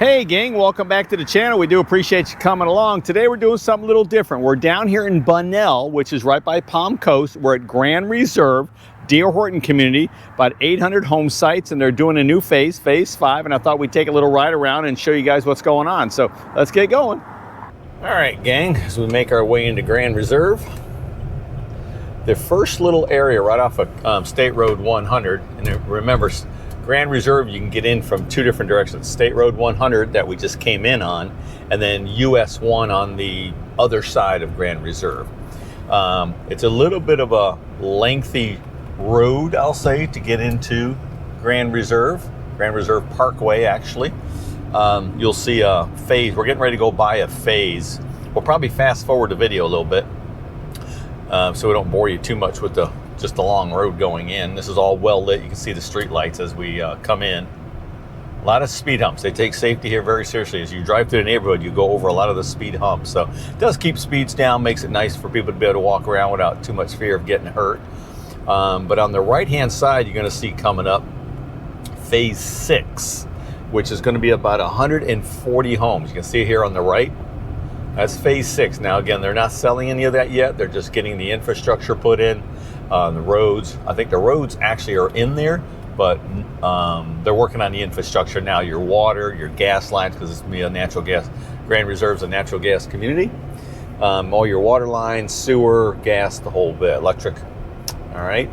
Hey gang, welcome back to the channel. We do appreciate you coming along. Today we're doing something a little different. We're down here in Bunnell, which is right by Palm Coast. We're at Grand Reserve, Horton community, about 800 home sites, and they're doing a new phase 5, and I thought we'd take a little ride around and show you guys what's going on. So let's get going. All right, gang, as we make our way into Grand Reserve, the first little area right off of State Road 100, and remember, Grand Reserve, you can get in from two different directions. State Road 100 that we just came in on, and then US 1 on the other side of Grand Reserve. It's a little bit of a lengthy road, I'll say, to get into Grand Reserve Parkway, actually. You'll see a phase. We're getting ready to go by a phase. We'll probably fast forward the video a little bit so we don't bore you too much with just the long road going in. This is all well lit. You can see the street lights as we come in. A lot of speed humps. They take safety here very seriously. As you drive through the neighborhood, you go over a lot of the speed humps. So it does keep speeds down, makes it nice for people to be able to walk around without too much fear of getting hurt. But on the right-hand side, you're going to see coming up phase 6, which is going to be about 140 homes. You can see here on the right. That's phase 6. Now, again, they're not selling any of that yet. They're just getting the infrastructure put in. The roads, I think the roads actually are in there, but they're working on the infrastructure now. Your water, your gas lines, because it's going to be a natural gas. Grand Reserve's a natural gas community. All your water lines, sewer, gas, the whole bit, electric. All right.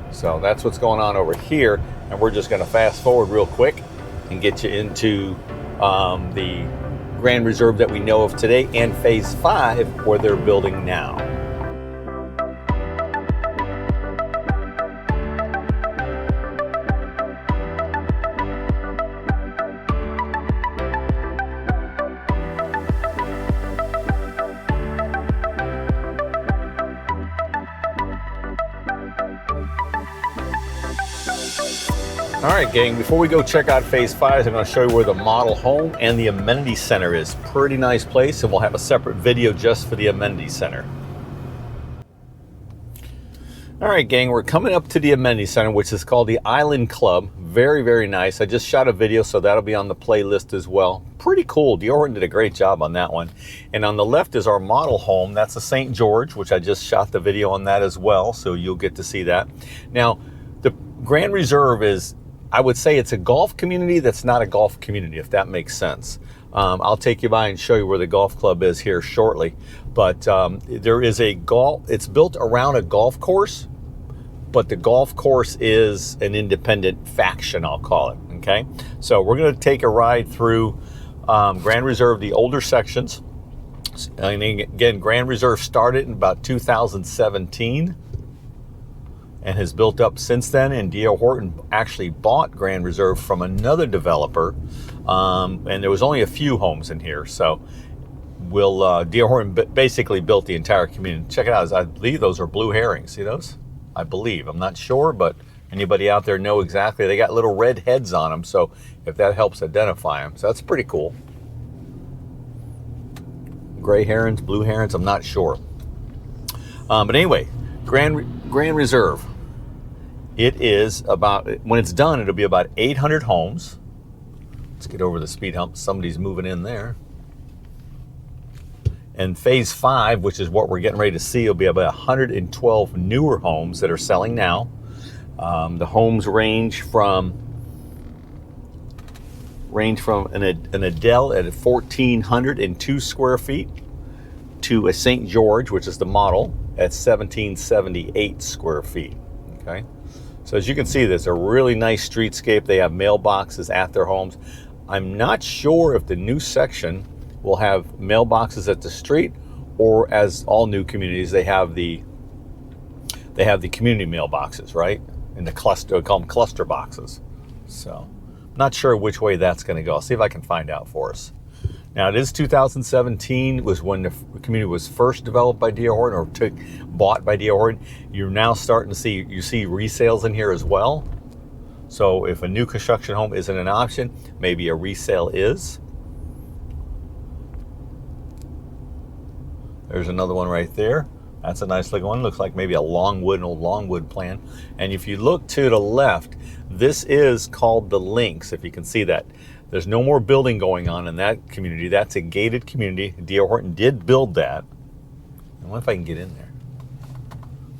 So that's what's going on over here, and we're just going to fast forward real quick and get you into the Grand Reserve that we know of today and phase 5 where they're building now. All right, gang, before we go check out phase 5, I'm going to show you where the model home and the amenity center is. Pretty nice place, and we'll have a separate video just for the amenity center. All right, gang, we're coming up to the amenity center, which is called the Island Club. Very, very nice. I just shot a video, so that'll be on the playlist as well. Pretty cool. Horton did a great job on that one. And on the left is our model home. That's a St. George, which I just shot the video on that as well, so you'll get to see that. Now, the Grand Reserve is, I would say it's a golf community that's not a golf community, if that makes sense. I'll take you by and show you where the golf club is here shortly. But there is it's built around a golf course, but the golf course is an independent faction, I'll call it, okay? So we're gonna take a ride through Grand Reserve, the older sections. And again, Grand Reserve started in about 2017. And has built up since then. And D.R. Horton actually bought Grand Reserve from another developer, and there was only a few homes in here. So D.R. Horton basically built the entire community. Check it out. I believe those are blue herrings. See those? I believe. I'm not sure, but anybody out there know exactly. They got little red heads on them, so if that helps identify them. So that's pretty cool. Gray herons, blue herons, I'm not sure. But anyway, Grand Reserve. It is about, when it's done, it'll be about 800 homes. Let's get over the speed hump. Somebody's moving in there. And phase 5, which is what we're getting ready to see, will be about 112 newer homes that are selling now. The homes range from an Adele at 1,402 square feet to a St. George, which is the model, at 1,778 square feet. Okay. So as you can see, there's a really nice streetscape. They have mailboxes at their homes. I'm not sure if the new section will have mailboxes at the street, or as all new communities, they have the community mailboxes, right? In the cluster, we call them cluster boxes. So not sure which way that's going to go. I'll see if I can find out for us. Now, it is 2017 was when the community was first developed by D.R. Horton, or bought by D.R. Horton. You're now starting to see resales in here as well. So if a new construction home isn't an option, maybe a resale is. There's another one right there. That's a nice looking one. Looks like maybe an old longwood plan. And if you look to the left, this is called the Links, if you can see that. There's no more building going on in that community. That's a gated community. D.R. Horton did build that. I wonder if I can get in there.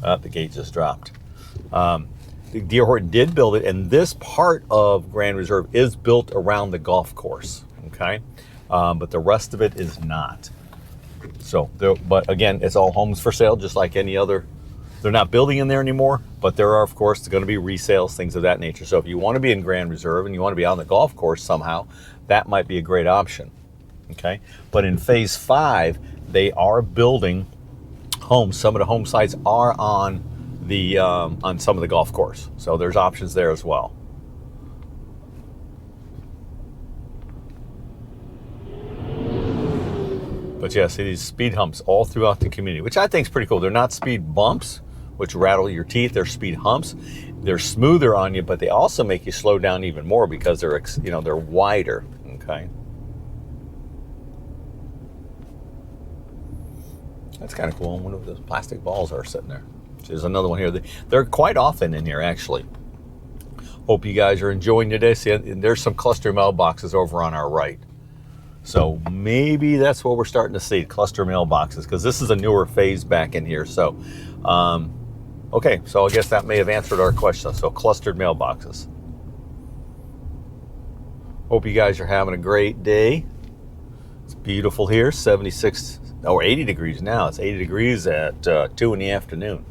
Oh, the gate just dropped. D.R. Horton did build it, and this part of Grand Reserve is built around the golf course, okay? But the rest of it is not. So, but again, it's all homes for sale, just like any other. They're not building in there anymore, but there are, of course, going to be resales, things of that nature. So if you want to be in Grand Reserve and you want to be on the golf course somehow, that might be a great option, okay? But in phase 5, they are building homes. Some of the home sites are on some of the golf course. So there's options there as well. But yeah, see these speed humps all throughout the community, which I think is pretty cool. They're not speed bumps, which rattle your teeth. They're speed humps. They're smoother on you, but they also make you slow down even more because they're, they're wider, okay? That's kind of cool. I wonder if those plastic balls are sitting there. There's another one here. They're quite often in here, actually. Hope you guys are enjoying today. See, there's some cluster mailboxes over on our right. So maybe that's what we're starting to see, cluster mailboxes, because this is a newer phase back in here. So, okay, so I guess that may have answered our question. So clustered mailboxes. Hope you guys are having a great day. It's beautiful here, 76 or 80 degrees now. It's 80 degrees at 2 in the afternoon.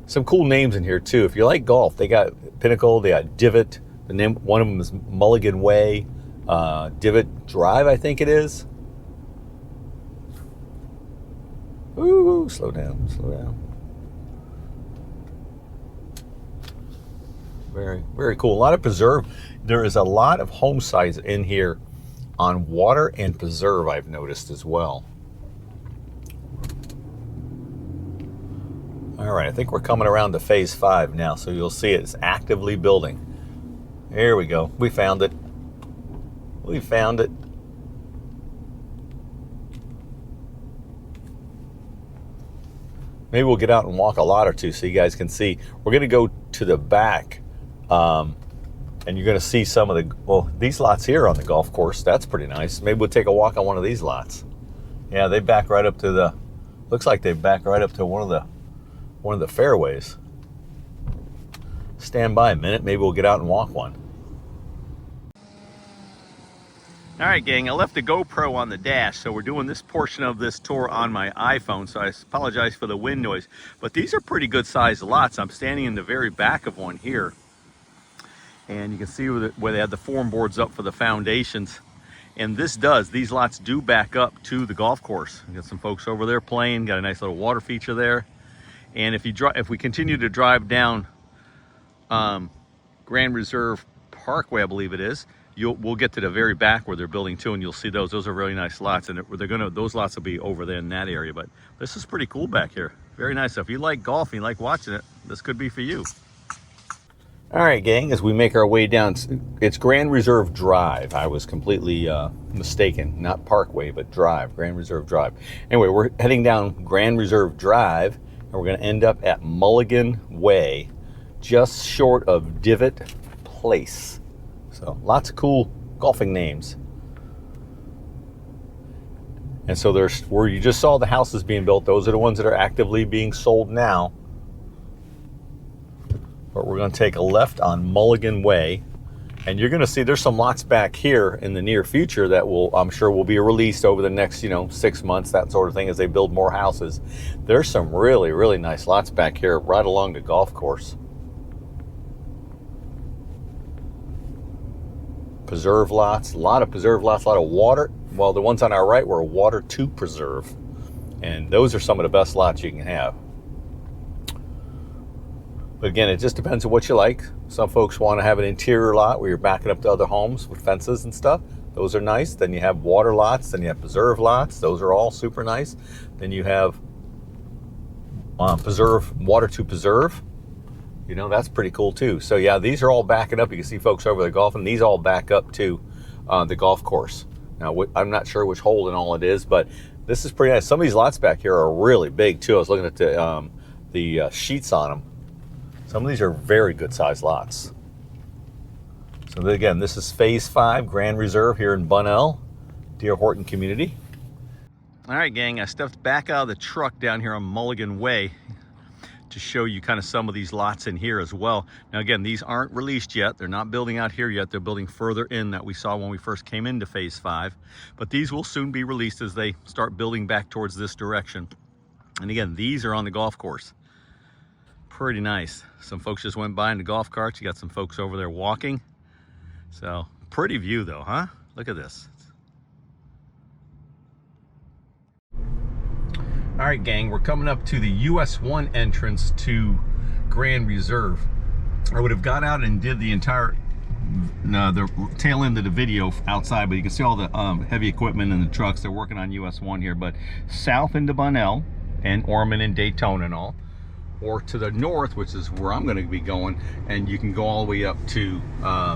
Some cool names in here too. If you like golf, they got Pinnacle, they got Divot. The name, one of them is Mulligan Way. Divot Drive, I think it is. Ooh, slow down, slow down. Very, very cool. A lot of preserve. There is a lot of home sites in here on water and preserve, I've noticed as well. All right, I think we're coming around to phase 5 now, so you'll see it's actively building. Here we go. We found it. We found it. Maybe we'll get out and walk a lot or two so you guys can see. We're going to go to the back, and you're going to see some of the, well, these lots here on the golf course. That's pretty nice. Maybe we'll take a walk on one of these lots. Yeah, they back right up to the, looks like they back right up to one of the fairways. Stand by a minute. Maybe we'll get out and walk one. All right, gang, I left the GoPro on the dash, so we're doing this portion of this tour on my iPhone, so I apologize for the wind noise. But these are pretty good sized lots. I'm standing in the very back of one here, and you can see where they have the form boards up for the foundations. And these lots do back up to the golf course. We got some folks over there playing, got a nice little water feature there. And if we continue to drive down Grand Reserve Parkway, I believe it is, we'll get to the very back where they're building too, and you'll see those. Those are really nice lots, and those lots will be over there in that area. But this is pretty cool back here. Very nice. So if you like golf and you like watching it, this could be for you. All right, gang, as we make our way down, it's Grand Reserve Drive. I was completely mistaken. Not Parkway, but Drive, Grand Reserve Drive. Anyway, we're heading down Grand Reserve Drive, and we're going to end up at Mulligan Way, just short of Divot Place. So lots of cool golfing names. And so there's where you just saw the houses being built. Those are the ones that are actively being sold now. But we're going to take a left on Mulligan Way, and you're going to see there's some lots back here in the near future that I'm sure will be released over the next 6 months, that sort of thing, as they build more houses. There's some really, really nice lots back here right along the golf course. Preserve lots, a lot of preserve lots, a lot of water. Well, the ones on our right were water to preserve, and those are some of the best lots you can have. But again, it just depends on what you like. Some folks want to have an interior lot where you're backing up to other homes with fences and stuff. Those are nice. Then you have water lots, then you have preserve lots. Those are all super nice. Then you have preserve, water to preserve. That's pretty cool too. So yeah, these are all backing up. You can see folks over there golfing. These all back up to the golf course. Now, I'm not sure which hole and all it is, but this is pretty nice. Some of these lots back here are really big too. I was looking at the sheets on them. Some of these are very good sized lots. So again, this is Phase 5 Grand Reserve here in Bunnell, D.R. Horton community. All right, gang, I stepped back out of the truck down here on Mulligan Way to show you kind of some of these lots in here as well. Now again, these aren't released yet. They're not building out here yet. They're building further in that we saw when we first came into Phase 5. But these will soon be released as they start building back towards this direction. And again, these are on the golf course. Pretty nice. Some folks just went by in the golf carts. You got some folks over there walking. So pretty view though, huh? Look at this. All right, gang, we're coming up to the US 1 entrance to Grand Reserve. I would have got out and did the entire, the tail end of the video outside, but you can see all the heavy equipment and the trucks. They're working on US 1 here, but south into Bunnell and Ormond and Daytona and all, or to the north, which is where I'm going to be going, and you can go all the way up to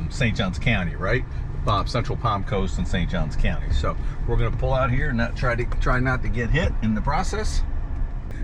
St. Johns County, right? Central Palm Coast and St. Johns County. So we're going to pull out here and not try not to get hit in the process.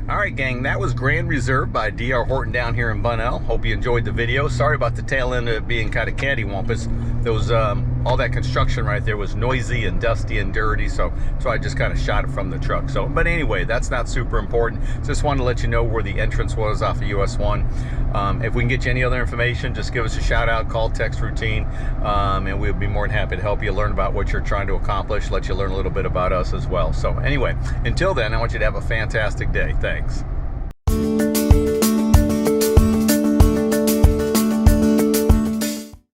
All right, gang, that was Grand Reserve by D.R. Horton down here in Bunnell. Hope you enjoyed the video. Sorry about the tail end of it being kind of cattywampus. There was all that construction right there was noisy and dusty and dirty, so I just kind of shot it from the truck. So, but anyway, that's not super important. Just wanted to let you know where the entrance was off of US 1. If we can get you any other information, just give us a shout out, call, text routine, and we'll be more than happy to help you learn about what you're trying to accomplish, let you learn a little bit about us as well. So anyway, until then, I want you to have a fantastic day. Thanks.